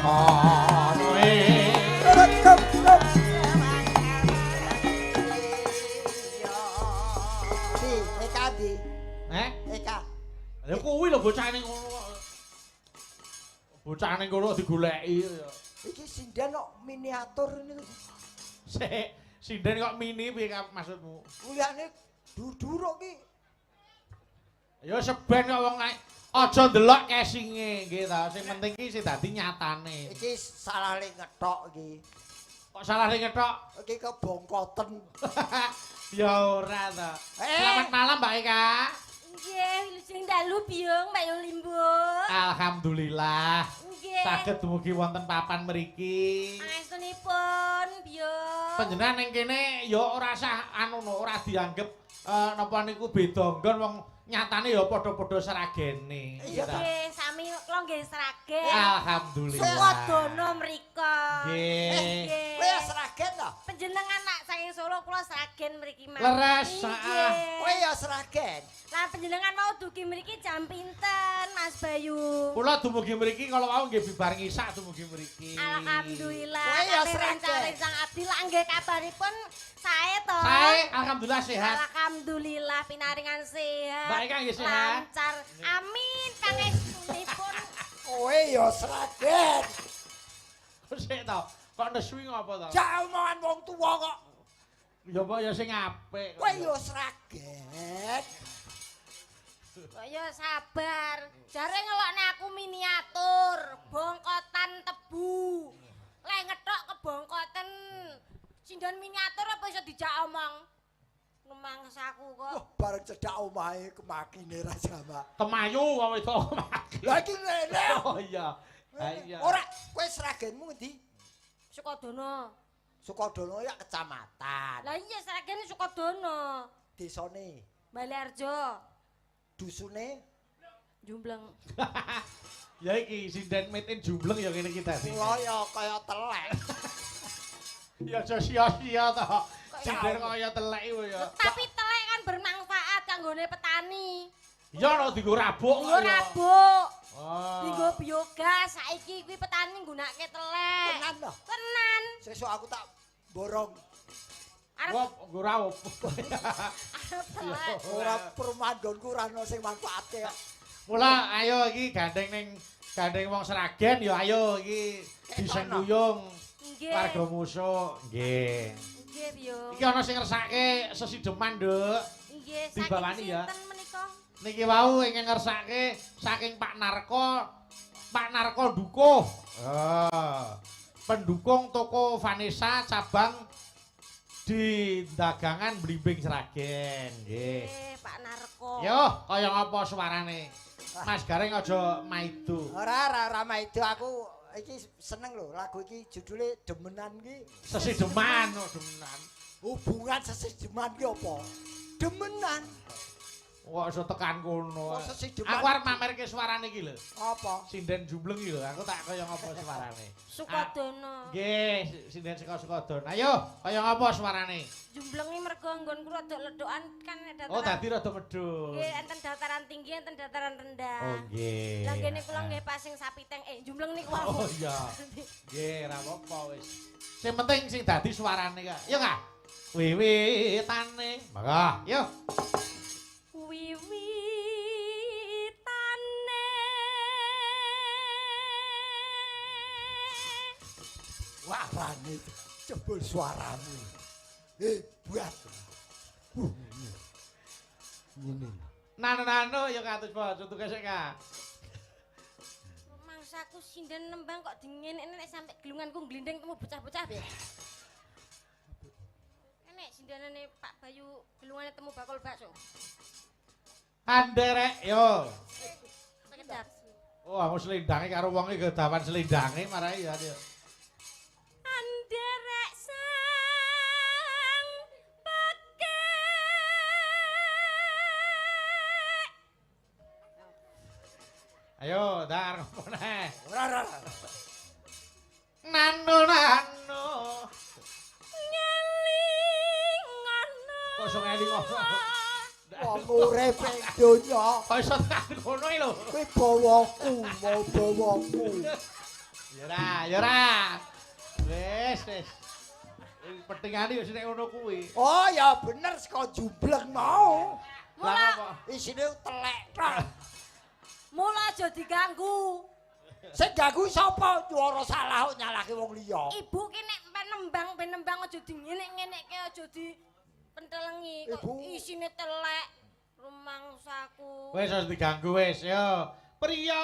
Ya kuwi lho bocah ning ngono kok. Bocah ning kono digoleki ya. Iki sinden kok miniatur ini. Sik, sinden kok mini piye maksudmu? Kuliahne dur-duruk ki. Ya seben kok wong aja ndelok casinge nggih ta. Sing penting ki sing dadi nyatane. Iki salah ngethok iki. Kok salah ngethok? Iki kebongkoten. Ya ora ta. Selamat malam Mbak Eka. Nggih, lujeng dalu Biung, Mbak Yolimbo. Alhamdulillah. Nggih. Saged dumugi wonten papan mriki. Pangestunipun, Biung. Panjenengan ning kene ya ora sah ora dianggep napa niku beda nggon wong nyatane ya padha-padha seragene. Nggih, sami kula nggih seragen. Alhamdulillah. Suwadana mrika. Nggih. Kowe ya seragen to? Panjenengan nak saking Solo kula seragen mriki mah. Leres, Kowe ya seragen. Lah panjenengan mau dugi mriki jam pinten, Mas Bayu? Kula dumugi mriki kala wau nggih bibar ngisak dumugi mriki. Alhamdulillah. Kowe ya Kabeh seragen. rencang Abdi lah nggih kabaripun sae to. Sae, alhamdulillah sehat. Alhamdulillah pinaringan sehat. Mbak Eka nggih sehat. Lancar. Amin pangestunipun. Kowe ya seragen. Kok sik to? Kok nesuwi ngopo to? Jak omongan wong tuwa kok. Ya apa ya sing apik. Kowe ya seragen. Kok ya sabar. Jare ngelokne aku miniatur, bongkotan tebu. Lek ngethok kebongkoten. Sindan miniatur apa iso dijak omong? Nemangsaku kok. Wah, bareng cedak omahe kemakine ra sama. Kemayu wae to maki. Lah iki ngene. Oh iya. Ha iya. Ora, kowe seragenmu ngendi? Sukodono. Sukodono ya kecamatan. Lah iya seragene Sukodono. Desane, Balearjo. dusune Jumbleng. Ya iki sinden metin jumbleng ya kene kita sih. kula ya kaya telek. Ya aja sia-sia to. Sinden kaya telek iku ya. Tapi telek kan bermanfaat kanggone petani. Ya ora dienggo rabuk Nggo rabuk. Oh. Dienggo biogas saiki kuwi petani nggunakake telek. Tenan to. Tenan. Sesuk aku tak borong. Arep Wop nggo rawup. telek. Ora permandonku ora ono sing manfaate. Mula ayo iki gandeng wong seragen ya ayo iki disengkuyung Nggih. warga musuh. Nggih. Nggih, Biung. Iki ana sing ngersake sesideman, Nduk. Nggih, Dibawani ya. sinten menika? Niki wau ingkang ngersake saking Pak Narko Dukuh. Pendukung toko Vanessa cabang di dagangan Blimbing Sragen nggih. Pak Narko. Yo, kaya ngapa suarane? Mas Gareng aja maidu. Ora itu aku iki seneng lho lagu iki judule Demenan ki. Sesideman, oh demenan. Hubungan sesideman ki apa? Demenan. Kok iso tekan kono. Kok sesideman? Aku arep mamerke suarane iki lho. Apa? Sinden jumbleng iki lho, aku tak kaya ngapa suarane. Sukodono. Nggih, sinden saka Sukodono. Ayo, kaya ngapa suarane? Jumblengi mergo nggonku rada ledokan kan dataran. Oh, dadi rada medhun. Nggih, enten dataran tinggi, enten dataran rendah. Oh, nggih. Lah kene kula nggih pasing sapiteng jumbleng niku wau. Oh iya. Nggih, ora apa-apa wis. Sing penting sing dadi suarane kok. Ya enggak? Wiwitane. Mangga, yo. Wiwitane. Wah, rane jebul suaramu. Buat. Ngene. Nano-nano ya katus po, contohnya sik Kak. Mangsaku sinden nembang kok dingin nek sampe gelunganku glindeng temu bocah-bocah piye? Nek sindenane Pak Bayu gelungane temu bakul bakso. Anderek yo. Sekedap. Oh, aku selindange karo wong iki kedawan selindange marai ya. Anderek sang bekek. Ayo, dar ngopo neh. Ora. Nano-nano. Ngelingono. Kok iso ngelingono? Wong urip ing donya. Kok iso tekan kono iki lho. Kuwi bawaku, mau bawaku. Ya ora. Wis. Pentingane yo nek ngono kuwi. Oh ya bener saka jumbleng mau. Lah Mula apa? Isine telek tok. mula aja diganggu. Sing ganggu sapa? Swara salah kok nyalahke wong liya. Ibu ki nek penembang aja dingenek-ngenekke aja dipentelengi kok Ibu. isine telek rumangsaku. Wis wis diganggu wis yo. Priya,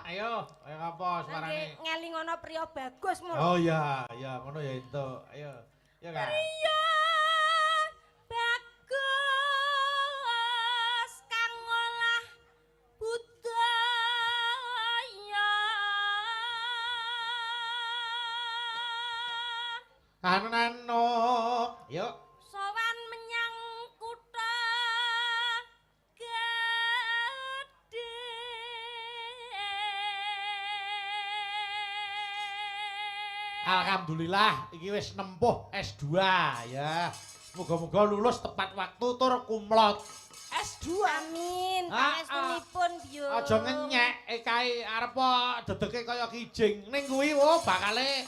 ayo apa suarane? Ngeling ana priya bagus mul. Oh iya, ngono ya itu. Ayo. Ya kan. Priya bagus kang olah budaya. Anu, yuk. Sowan menyang kutha gedhe. Alhamdulillah iki wis nempuh S2 ya. Muga-muga lulus tepat waktu tur kumlot. S2. Amin, Ah, pangestunipun biyo. Aja ngenyek kae arep dedeke kaya kijing. Ning kuwi bakale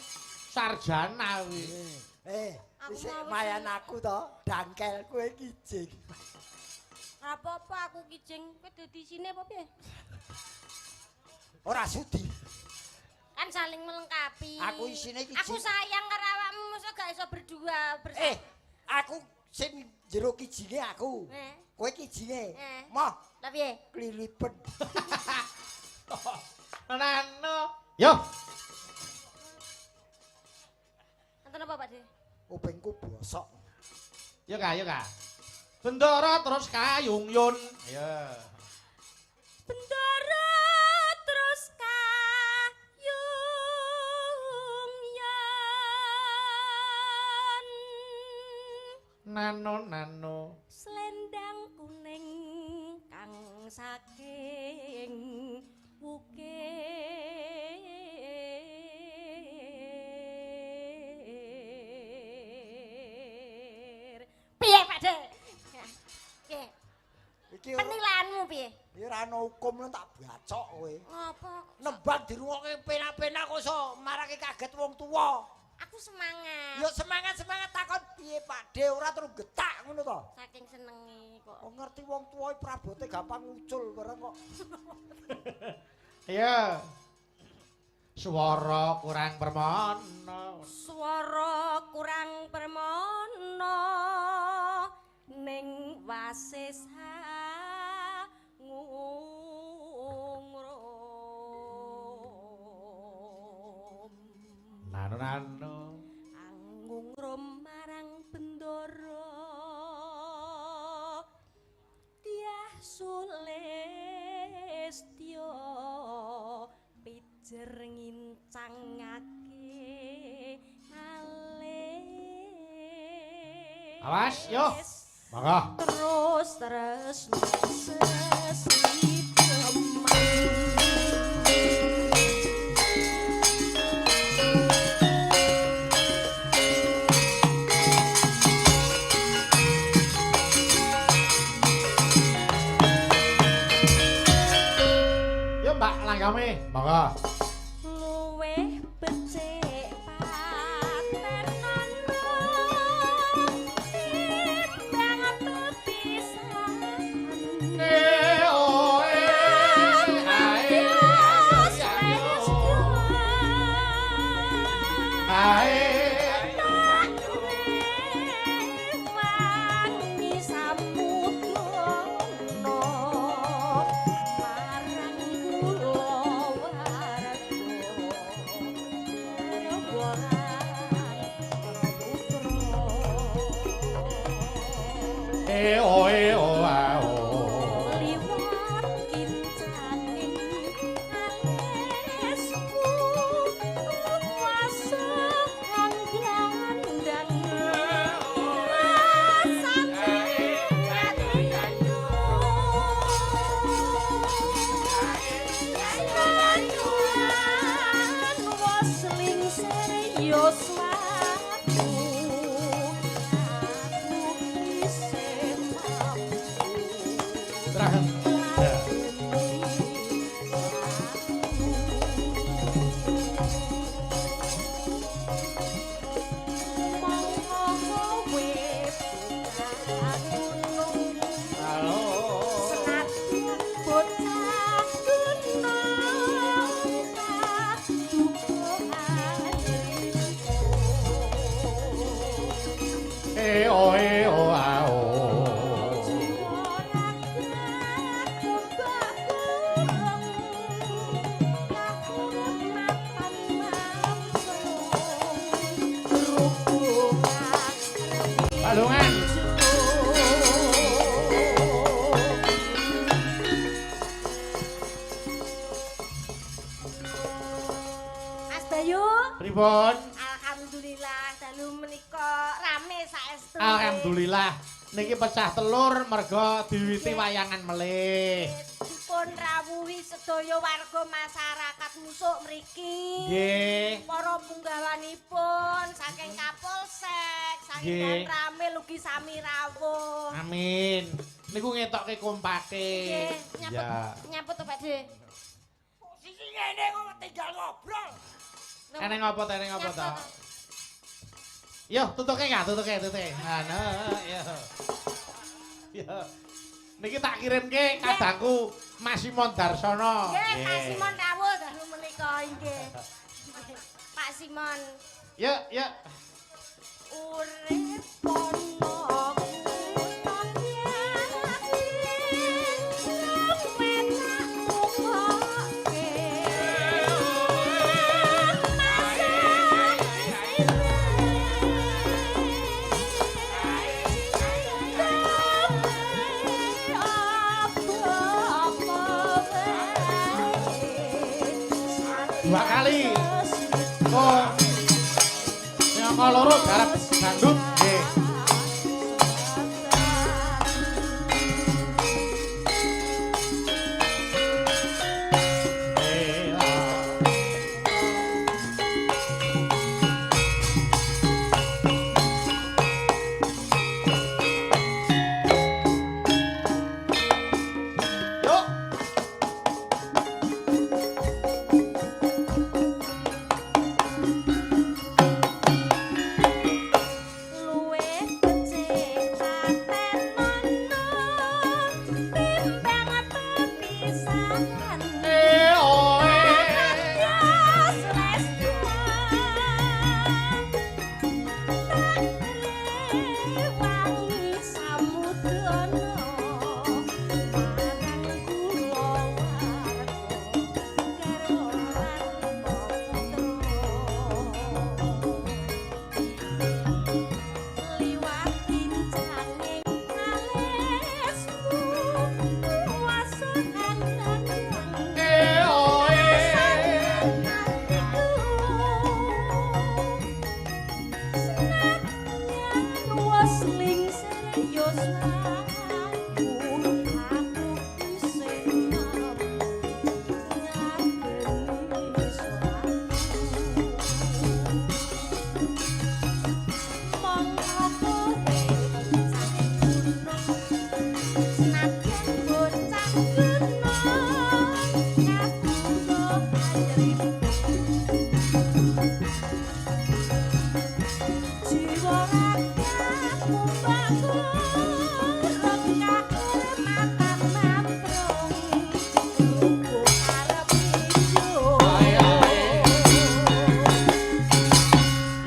sarjana kuwi. Aku Isik mau mayan aku to, dangkel kowe kijing. Apa-apa aku kijing, kowe dadi sine apa piye? Ora sudi. Kan saling melengkapi. Aku isine kijing. Aku sayang karo awakmu, mosok gak iso berdua bersama. Aku sing jero kijinge aku. Kowe kijinge. Moh, Lah piye? klilipen. Nano. Yo. Enten apa, Pak De? Kupingku bosok. Yo Kak. Bendara terus kayung-yun. Ayo. Bendara terus kayung-yan. Nano. Selendang kuning kang saking ukir. Piye, Pak De? Piye? Iki Penilanmu piye? ya ora ana hukum lho tak bacok kowe. Apa? Nembang dirungokke penak-penak kok iso marake kaget wong tuwa. Aku semangat. Ya semangat takon piye Pak De ora terus getak ngono to. Saking senengi kok. Kok ngerti wong tuwa prabote gampang ngucul bareng kok. Iya. Swara kurang permono. Swara kurang permono ning wasis ngungrum. Nano. Angungrum marang bendara Dyah Sulistya pijer ngincangake alis. Awas, yo. Monggo. Terus sesiteman. Yo Mbak Langgame. Monggo. Luweh becik paten ana timbang pepisahan. Liwat kincaning alisku kuasa kang glandang rasane ati ayu was lingsir yo swatu aku isih mampu. Terakhir. Ya. Balungan. Mas Bayu. Pripun? Alhamdulillah dalu menika rame saestu. Alhamdulillah. Niki pecah telur merga diwiti wayangan melih. Dipun rawuhi sedaya warga masyarakat Musuk mriki. Nggih. Para punggawanipun saking Kapolsek, saking Nggih. rame lugi sami rawuh. Amin. Niku ngetokke kompake. Nggih, Ya. nyaput to Pakde. Posisi ngene kok tinggal ngobrol. Eneng apa to? Yo, tutuke enggak? Tutuke. Nah, yo. Yo. Niki tak kirimke kadangku Mas Simon Darsono. Nggih, Pak Simon rawuh dalu menika nggih. Pak Simon. Yuk. Urip ana dua kali. Oh. Yang loro garap dangdut. Nggih. Yuk. luwe becik paten nono timbang pepisahan Yes, wangi samudana marang kula warga liwatin janging alismu wasahan wasling serius aku isih ngabeni monggo kowe senadyan bocah gunung ngapura ajrip jiwa ragamu bangun rekah mata matrung lugu arep ijo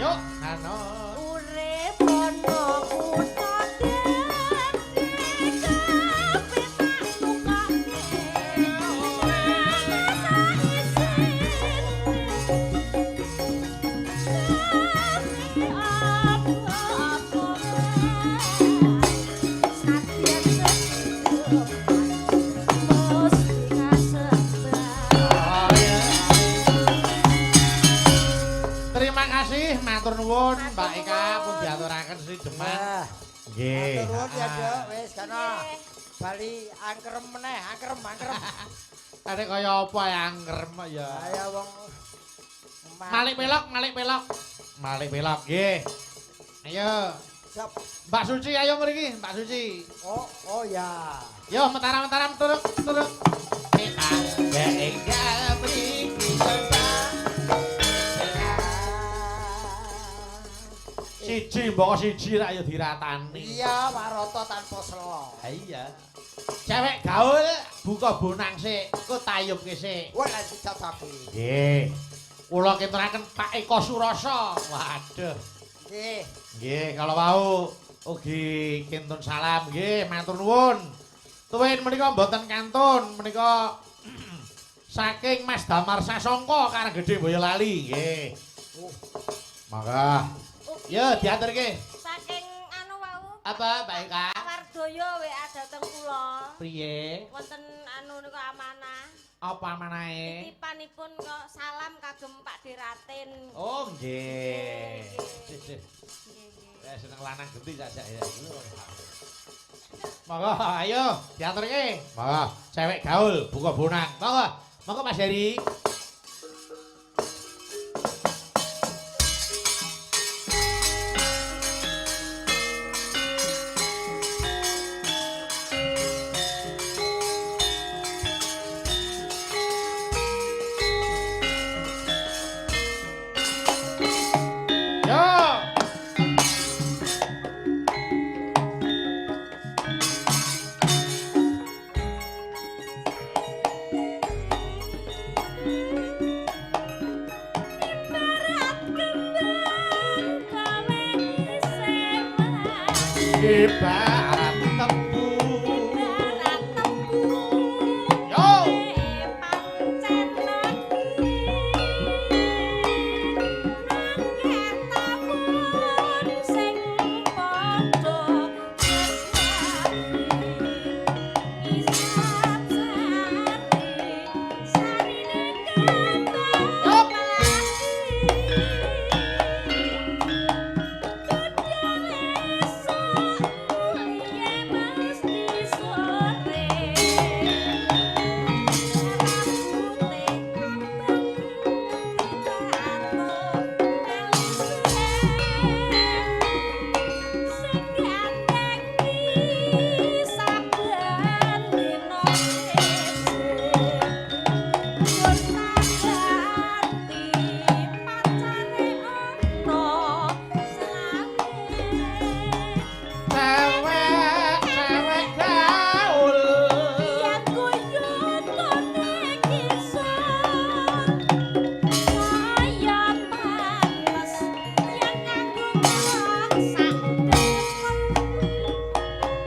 Yuk, ano. urip ana kutha dene kabeh tak tukake Terima kasih, matur nuwun Mbak Eka pun diaturaken si Demak. Wah, Nggih. turun ya, Dok. Wis kana. Bali angkrem meneh, angkrem. Ade kaya apa ya angkrem ya. Kaya wong Malik pelok. Malik pelok, nggih. Ayo. Siap. Mbak Suci ayo mriki, Mbak Suci. Oh ya. Yo mentaram turuk. Kita enggal mriki siji mbok siji rak ya diratani. Iya, warata tanpa selo. Ha iya. Cewek gaul buka bonang sik, kok tayubke sik. Wah, lek dicocoki. Nggih. Kula keturaken Pak Eko Surasa. Waduh. Nggih. Nggih, kalau mau Ugi kintun salam nggih, matur nuwun. Tuwin menika mboten kantun, menika saking Mas Damar Sasongko Karang Gedhe Boyolali nggih. Mangga. Ya diaturke. Saking anu wau. Apa, Mbak Eka? Wardoyo WA dateng kula. Priye? Wonten anu niku amanah. Apa manahe? Titipanipun kok salam kagem Pak Diratin. Oh nggih. Nggih. Seneng lanang genti sajak ya. Monggo ayo diaturke. Monggo cewek gaul buka bonang. Monggo. Monggo Mas Heri. Ibarat tebu. Ibarat tebu. Yo. Pancen lagi. Nangkeh tabun sing padha tresnani. Isap sarine kembang lagi. Cewek gaul. Yen guyut kone kisah saya pantes yen nganggo sak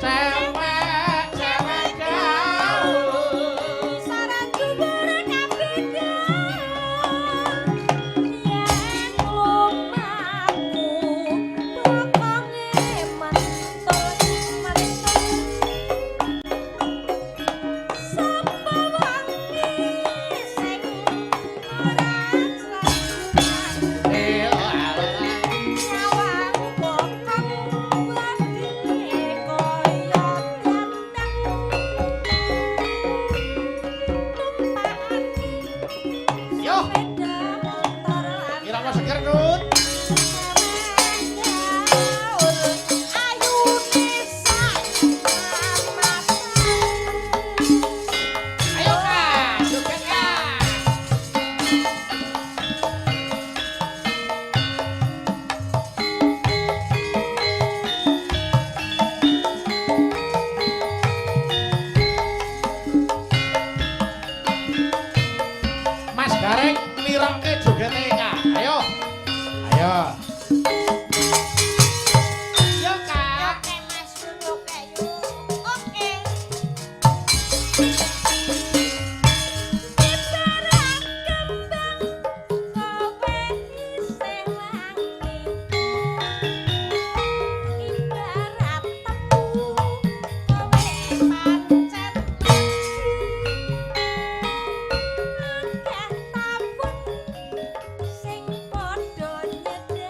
Cewek gaul. saran dhuwur kabeh yen lumaku pokoke mentut sapa wangi sing ora Eh, alah. nyawang bokong wadine kaya gandang tumpakane Yo, sepeda motor lan irama seger Nut. Ayo Kak, joget Kak. Mas Gareng nglirokke jogete Kak. Ayo. Ayo. Yo Kak. Sing padha nyedhaki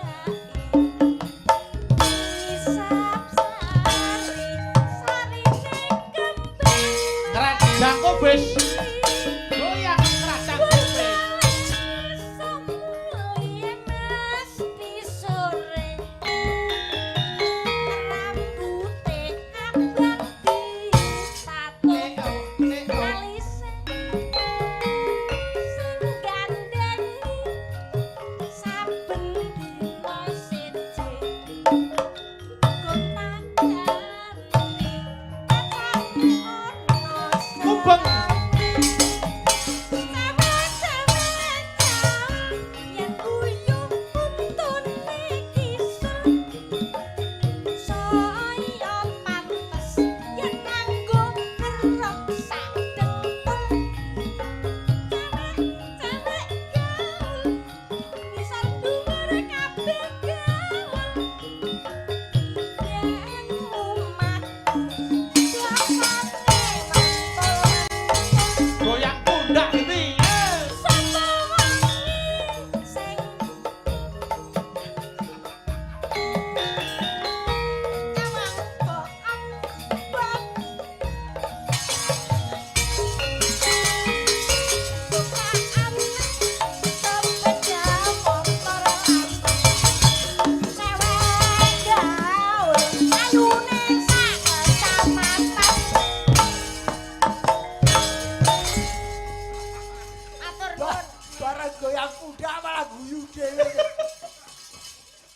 Udah malah guyu dhewe.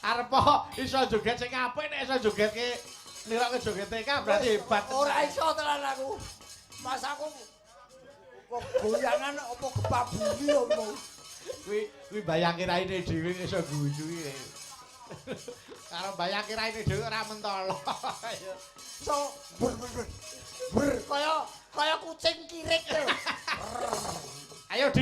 Arep iso joget sing apik nek iso jogetke nirokke joget TK berarti hebat. Ora iso tenan aku. Mas aku kok goyangan apa gempa bumi opo. Kuwi bayangke raine dhewe iso guyu iki. Karo bayangke raine dhewe ora mentolo. So ber kaya kucing kirik. Ayo